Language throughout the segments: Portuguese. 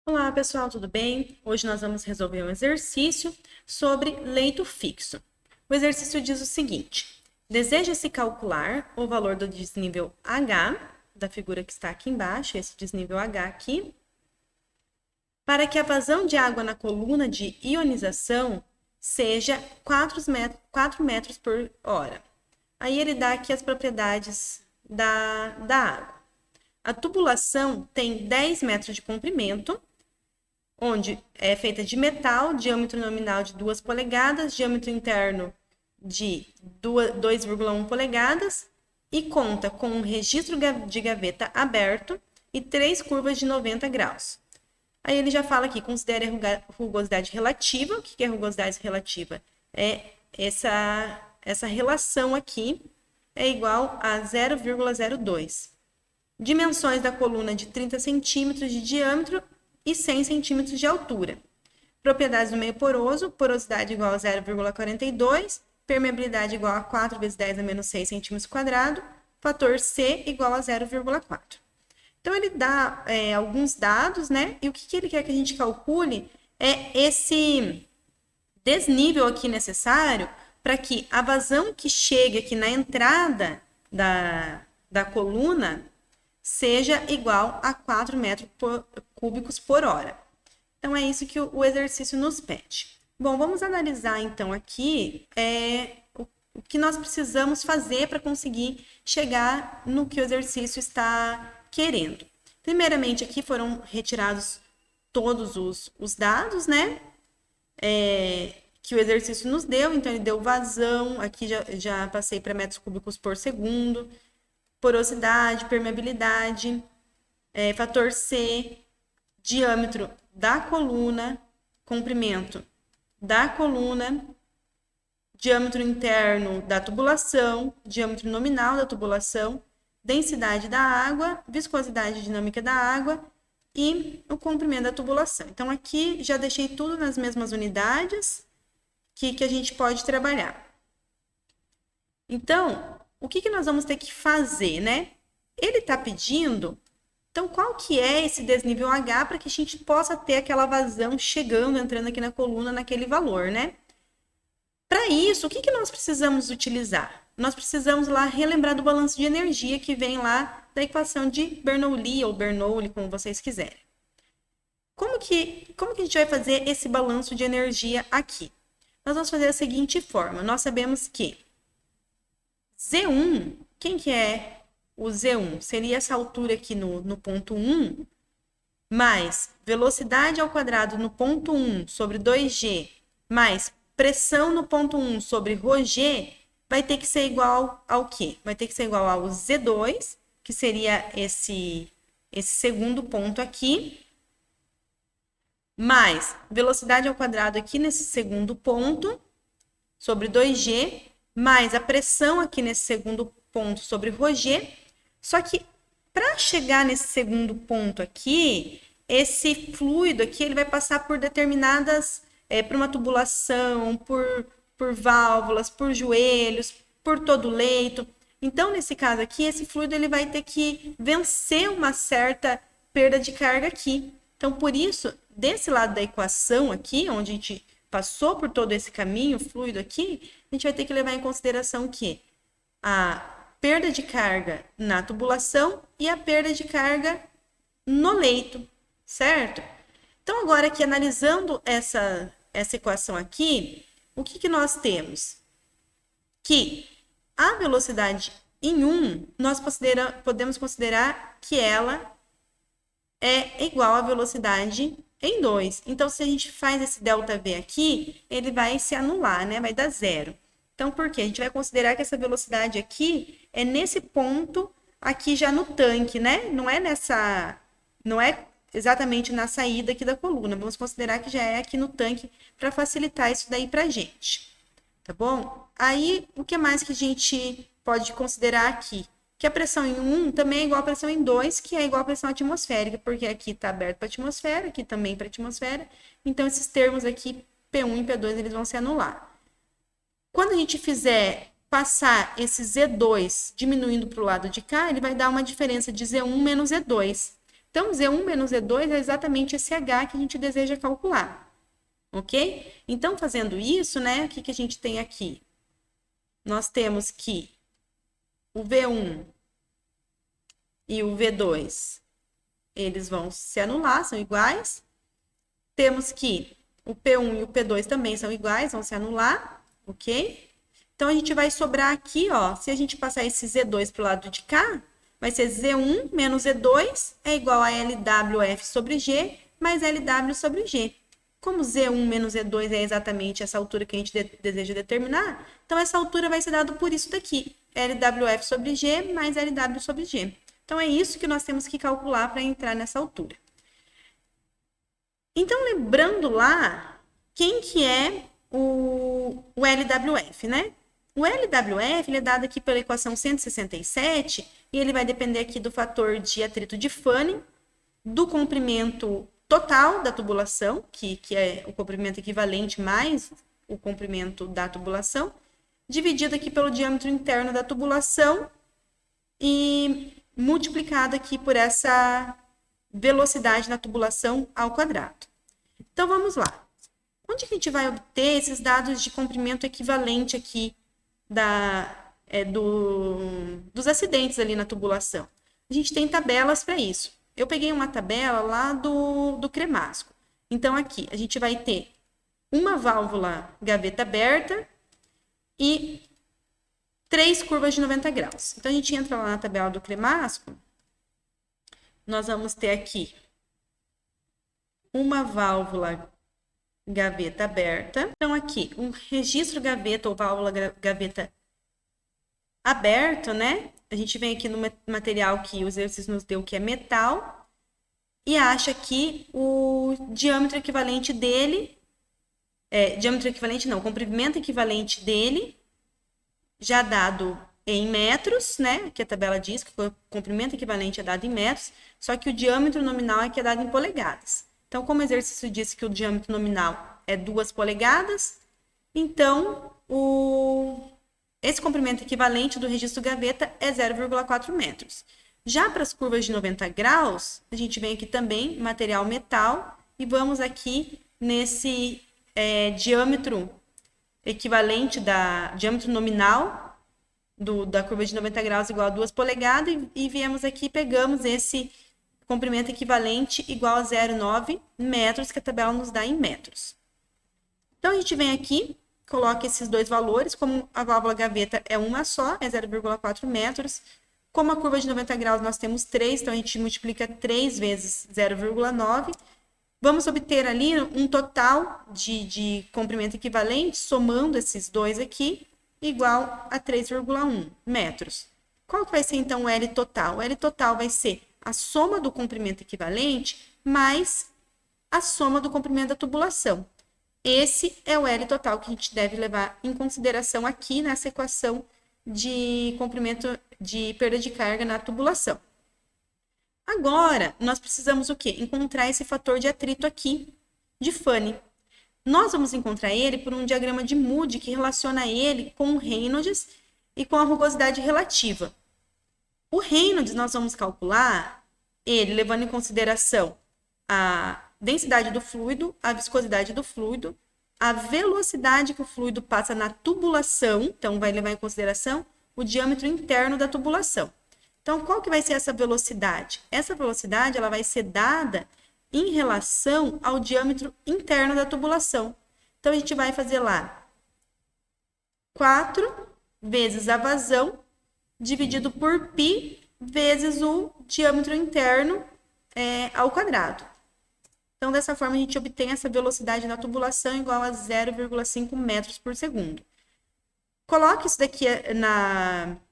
Olá, pessoal, tudo bem? Hoje nós vamos resolver um exercício sobre leito fixo. O exercício diz o seguinte: deseja-se calcular o valor do desnível H, da figura que está aqui embaixo, esse desnível H aqui, para que a vazão de água na coluna de ionização seja 4 metros por hora. Aí ele dá aqui as propriedades da água. A tubulação tem 10 metros de comprimento, onde é feita de metal, diâmetro nominal de 2 polegadas, diâmetro interno de 2,1 polegadas e conta com um registro de gaveta aberto e 3 curvas de 90 graus. Aí ele já fala aqui, considere a rugosidade relativa. O que é rugosidade relativa? É essa relação aqui é igual a 0,02. Dimensões da coluna de 30 centímetros de diâmetro e 100 centímetros de altura. Propriedades do meio poroso: porosidade igual a 0,42, permeabilidade igual a 4 vezes 10 a menos 6 centímetros quadrados, fator C igual a 0,4. Então, ele dá alguns dados, né? E o que ele quer que a gente calcule é esse desnível aqui necessário para que a vazão que chegue aqui na entrada da coluna seja igual a 4 metros cúbicos por hora. Então, é isso que o exercício nos pede. Bom, vamos analisar, então, aqui o que nós precisamos fazer para conseguir chegar no que o exercício está querendo. Primeiramente, aqui foram retirados todos os dados, né? Que o exercício nos deu. Então, ele deu vazão, aqui já passei para metros cúbicos por segundo, porosidade, permeabilidade, fator C, diâmetro da coluna, comprimento da coluna, diâmetro interno da tubulação, diâmetro nominal da tubulação, densidade da água, viscosidade dinâmica da água e o comprimento da tubulação. Então, aqui já deixei tudo nas mesmas unidades que a gente pode trabalhar. Então, o que nós vamos ter que fazer, né? Ele está pedindo, então, qual que é esse desnível H para que a gente possa ter aquela vazão chegando, entrando aqui na coluna, naquele valor, né? Para isso, o que nós precisamos utilizar? Nós precisamos lá relembrar do balanço de energia que vem lá da equação de Bernoulli ou Bernoulli, como vocês quiserem. Como que a gente vai fazer esse balanço de energia aqui? Nós vamos fazer da seguinte forma. Nós sabemos que Z1, quem que é o Z1? Seria essa altura aqui no ponto 1, mais velocidade ao quadrado no ponto 1 sobre 2G, mais pressão no ponto 1 sobre ρg, vai ter que ser igual ao quê? Vai ter que ser igual ao Z2, que seria esse segundo ponto aqui, mais velocidade ao quadrado aqui nesse segundo ponto, sobre 2G, mais a pressão aqui nesse segundo ponto sobre ρg. Só que para chegar nesse segundo ponto aqui, esse fluido aqui ele vai passar por determinadas, por uma tubulação, por válvulas, por joelhos, por todo o leito. Então, nesse caso aqui, esse fluido ele vai ter que vencer uma certa perda de carga aqui. Então, por isso, desse lado da equação aqui, onde a gente passou por todo esse caminho, fluido aqui, a gente vai ter que levar em consideração que a perda de carga na tubulação e a perda de carga no leito, certo? Então, agora aqui, analisando essa equação aqui, o que nós temos? Que a velocidade em 1, nós podemos considerar que ela é igual à velocidade em 2. Então, se a gente faz esse ΔV aqui, ele vai se anular, né? Vai dar zero. Então, por quê? A gente vai considerar que essa velocidade aqui é nesse ponto aqui já no tanque, né? Não é exatamente na saída aqui da coluna. Vamos considerar que já é aqui no tanque para facilitar isso daí para a gente. Tá bom? Aí, o que mais que a gente pode considerar aqui? Que a pressão em 1 também é igual a pressão em 2, que é igual a pressão atmosférica, porque aqui está aberto para a atmosfera, aqui também para a atmosfera. Então, esses termos aqui, P1 e P2, eles vão se anular. Quando a gente fizer passar esse Z2 diminuindo para o lado de cá, ele vai dar uma diferença de Z1 menos Z2. Então, Z1 menos Z2 é exatamente esse H que a gente deseja calcular, ok? Então, fazendo isso, né, o que a gente tem aqui? Nós temos que o V1 e o V2, eles vão se anular, são iguais. Temos que o P1 e o P2 também são iguais, vão se anular, ok? Então, a gente vai sobrar aqui, ó, se a gente passar esse Z2 para o lado de cá, vai ser Z1 menos Z2 é igual a LWF sobre G mais LW sobre G. Como Z1 menos Z2 é exatamente essa altura que a gente deseja determinar, então essa altura vai ser dada por isso daqui, LWF sobre G mais LW sobre G. Então, é isso que nós temos que calcular para entrar nessa altura. Então, lembrando lá, quem que é o LWF, né? O LWF ele é dado aqui pela equação 167 e ele vai depender aqui do fator de atrito de Fanning, do comprimento total da tubulação, que é o comprimento equivalente mais o comprimento da tubulação, dividido aqui pelo diâmetro interno da tubulação e multiplicado aqui por essa velocidade na tubulação ao quadrado. Então, vamos lá. Onde que a gente vai obter esses dados de comprimento equivalente aqui dos acidentes ali na tubulação? A gente tem tabelas para isso. Eu peguei uma tabela lá do Cremasco. Então, aqui, a gente vai ter uma válvula gaveta aberta e 3 curvas de 90 graus. Então, a gente entra lá na tabela do Cremasco. Nós vamos ter aqui uma válvula gaveta aberta. Então, aqui, um registro gaveta ou válvula gaveta aberto, né? A gente vem aqui no material que o exercício nos deu, que é metal, e acha aqui o diâmetro equivalente dele, diâmetro equivalente não, comprimento equivalente dele, já dado em metros, né? Que a tabela diz que o comprimento equivalente é dado em metros, só que o diâmetro nominal é que é dado em polegadas. Então, como o exercício disse que o diâmetro nominal é 2 polegadas, então esse comprimento equivalente do registro gaveta é 0,4 metros. Já para as curvas de 90 graus, a gente vem aqui também, material metal, e vamos aqui nesse diâmetro equivalente diâmetro nominal da curva de 90 graus igual a 2 polegadas, e viemos aqui e pegamos esse comprimento equivalente igual a 0,9 metros, que a tabela nos dá em metros. Então, a gente vem aqui, coloca esses dois valores, como a válvula gaveta é uma só, é 0,4 metros. Como a curva de 90 graus nós temos 3, então a gente multiplica 3 vezes 0,9. Vamos obter ali um total de comprimento equivalente, somando esses dois aqui, igual a 3,1 metros. Qual que vai ser, então, o L total? O L total vai ser a soma do comprimento equivalente mais a soma do comprimento da tubulação. Esse é o L total que a gente deve levar em consideração aqui nessa equação de comprimento de perda de carga na tubulação. Agora, nós precisamos o quê? Encontrar esse fator de atrito aqui, de Fanning. Nós vamos encontrar ele por um diagrama de Moody que relaciona ele com o Reynolds e com a rugosidade relativa. O Reynolds nós vamos calcular ele levando em consideração a densidade do fluido, a viscosidade do fluido, a velocidade que o fluido passa na tubulação, então vai levar em consideração o diâmetro interno da tubulação. Então, qual que vai ser essa velocidade? Essa velocidade ela vai ser dada em relação ao diâmetro interno da tubulação. Então, a gente vai fazer lá 4 vezes a vazão dividido por π vezes o diâmetro interno ao quadrado. Então, dessa forma, a gente obtém essa velocidade na tubulação igual a 0,5 metros por segundo. Coloque isso daqui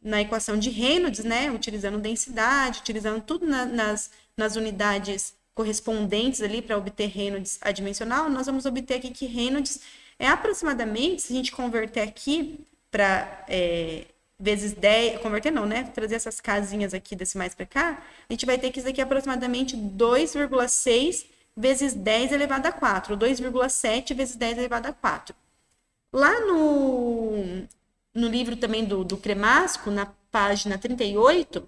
na equação de Reynolds, né? Utilizando densidade, utilizando tudo nas unidades correspondentes ali para obter Reynolds adimensional. Nós vamos obter aqui que Reynolds é aproximadamente, se a gente converter aqui para vezes 10, converter não, né? Trazer essas casinhas aqui decimais para cá, a gente vai ter que isso aqui é aproximadamente 2,6 vezes 10 elevado a 4, ou 2,7 vezes 10 elevado a 4. Lá no livro também do Cremasco, na página 38,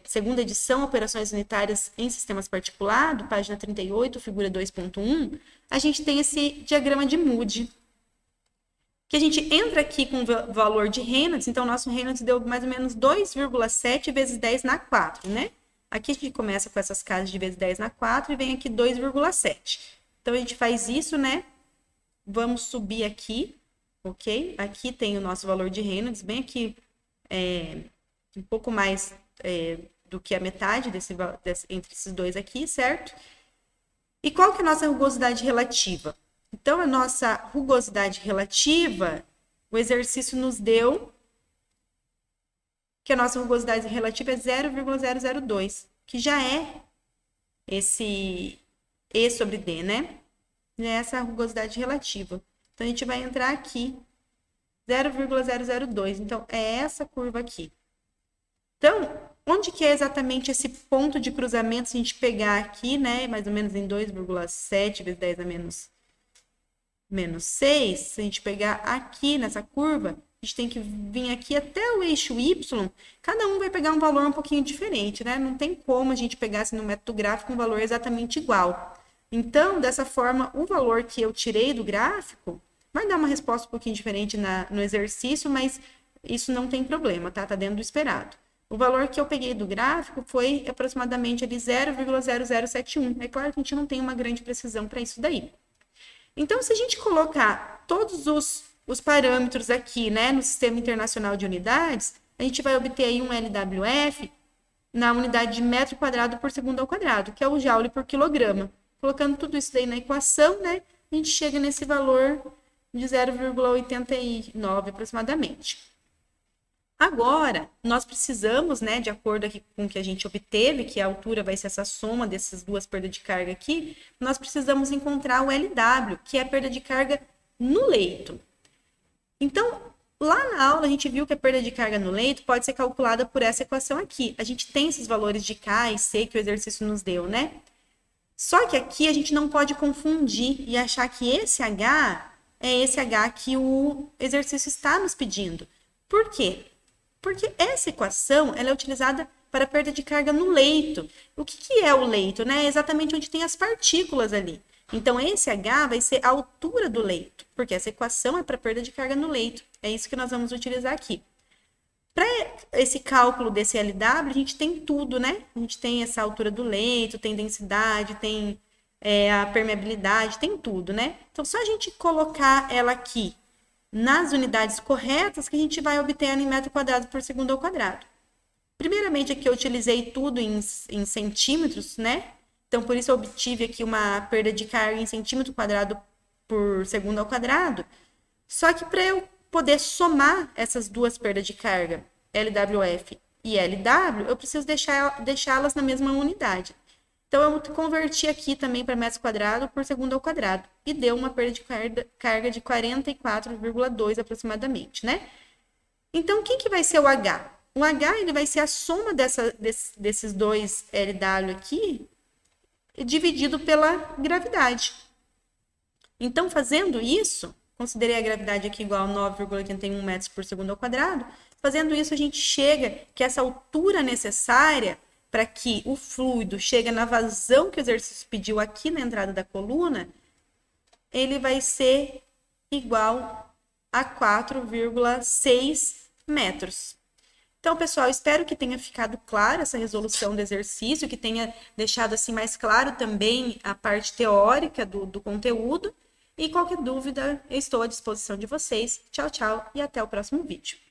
segunda edição, Operações Unitárias em Sistemas Particulados, página 38, figura 2.1, a gente tem esse diagrama de Moody, que a gente entra aqui com o valor de Reynolds, então nosso Reynolds deu mais ou menos 2,7 vezes 10 na 4, né? Aqui a gente começa com essas casas de vezes 10 na 4 e vem aqui 2,7. Então a gente faz isso, né? Vamos subir aqui, ok? Aqui tem o nosso valor de Reynolds, bem aqui, um pouco mais do que a metade entre esses dois aqui, certo? E qual que é a nossa rugosidade relativa? Então, a nossa rugosidade relativa, o exercício nos deu que a nossa rugosidade relativa é 0,002, que já é esse E sobre D, né? É essa rugosidade relativa. Então, a gente vai entrar aqui, 0,002. Então, é essa curva aqui. Então, onde que é exatamente esse ponto de cruzamento, se a gente pegar aqui, né? Mais ou menos em 2,7 vezes 10 a menos 6, se a gente pegar aqui nessa curva, a gente tem que vir aqui até o eixo Y, cada um vai pegar um valor um pouquinho diferente, né? Não tem como a gente pegar assim, no método gráfico um valor exatamente igual. Então, dessa forma, o valor que eu tirei do gráfico vai dar uma resposta um pouquinho diferente no exercício, mas isso não tem problema, tá? Tá dentro do esperado. O valor que eu peguei do gráfico foi aproximadamente ali 0,0071. É claro que a gente não tem uma grande precisão para isso daí. Então, se a gente colocar todos os parâmetros aqui, né, no Sistema Internacional de Unidades, a gente vai obter aí um LWF na unidade de metro quadrado por segundo ao quadrado, que é o joule por quilograma. Colocando tudo isso daí na equação, né, a gente chega nesse valor de 0,89 aproximadamente. Agora, nós precisamos, né, de acordo aqui com o que a gente obteve, que a altura vai ser essa soma dessas duas perdas de carga aqui, nós precisamos encontrar o LW, que é a perda de carga no leito. Então, lá na aula a gente viu que a perda de carga no leito pode ser calculada por essa equação aqui. A gente tem esses valores de K e C que o exercício nos deu, né? Só que aqui a gente não pode confundir e achar que esse H é esse H que o exercício está nos pedindo. Por quê? Porque essa equação ela é utilizada para perda de carga no leito. O que é o leito? Né? É exatamente onde tem as partículas ali. Então, esse H vai ser a altura do leito, porque essa equação é para perda de carga no leito. É isso que nós vamos utilizar aqui. Para esse cálculo desse LW, a gente tem tudo, né? A gente tem essa altura do leito, tem densidade, tem a permeabilidade, tem tudo, né? Então, só a gente colocar ela aqui nas unidades corretas que a gente vai obter ela em metro quadrado por segundo ao quadrado. Primeiramente, aqui eu utilizei tudo em centímetros, né? Então, por isso eu obtive aqui uma perda de carga em centímetro quadrado por segundo ao quadrado. Só que para eu poder somar essas duas perdas de carga, LWF e LW, eu preciso deixá-las na mesma unidade. Então, eu converti aqui também para metros quadrados por segundo ao quadrado. E deu uma perda de carga de 44,2 aproximadamente, né? Então, quem que vai ser o H? O H ele vai ser a soma desses dois LW aqui, dividido pela gravidade. Então, fazendo isso, considerei a gravidade aqui igual a 9,81 metros por segundo ao quadrado. Fazendo isso, a gente chega que essa altura necessária para que o fluido chegue na vazão que o exercício pediu aqui na entrada da coluna, ele vai ser igual a 4,6 metros. Então, pessoal, espero que tenha ficado clara essa resolução do exercício, que tenha deixado assim mais claro também a parte teórica do conteúdo. E qualquer dúvida, eu estou à disposição de vocês. Tchau, tchau e até o próximo vídeo.